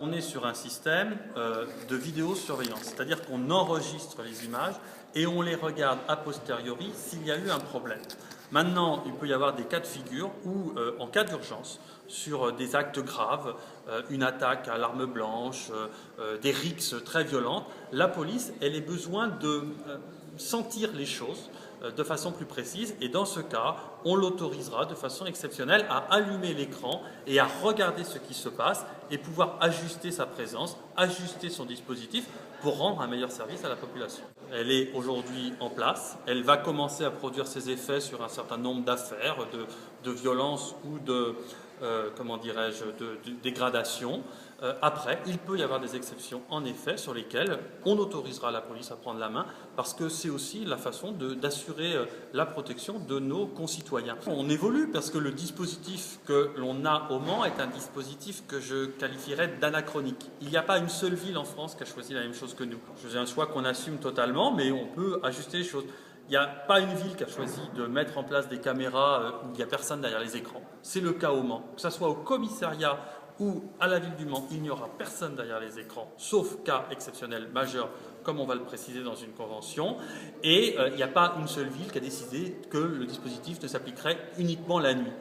On est sur un système de vidéosurveillance, c'est-à-dire qu'on enregistre les images et on les regarde a posteriori s'il y a eu un problème. Maintenant, il peut y avoir des cas de figure où, en cas d'urgence, sur des actes graves, une attaque à l'arme blanche, des rixes très violentes, la police, elle a besoin de sentir les choses de façon plus précise et dans ce cas, on l'autorisera de façon exceptionnelle à allumer l'écran et à regarder ce qui se passe et pouvoir ajuster sa présence, ajuster son dispositif pour rendre un meilleur service à la population. Elle est aujourd'hui en place, elle va commencer à produire ses effets sur un certain nombre d'affaires, de violences ou de dégradation. Après, il peut y avoir des exceptions, en effet, sur lesquelles on autorisera la police à prendre la main, parce que c'est aussi la façon d'assurer la protection de nos concitoyens. On évolue, parce que le dispositif que l'on a au Mans est un dispositif que je qualifierais d'anachronique. Il n'y a pas une seule ville en France qui a choisi la même chose que nous. C'est un choix qu'on assume totalement, mais on peut ajuster les choses. Il n'y a pas une ville qui a choisi de mettre en place des caméras où il n'y a personne derrière les écrans. C'est le cas au Mans. Que ce soit au commissariat ou à la ville du Mans, il n'y aura personne derrière les écrans, sauf cas exceptionnel majeur, comme on va le préciser dans une convention. Et il n'y a pas une seule ville qui a décidé que le dispositif ne s'appliquerait uniquement la nuit.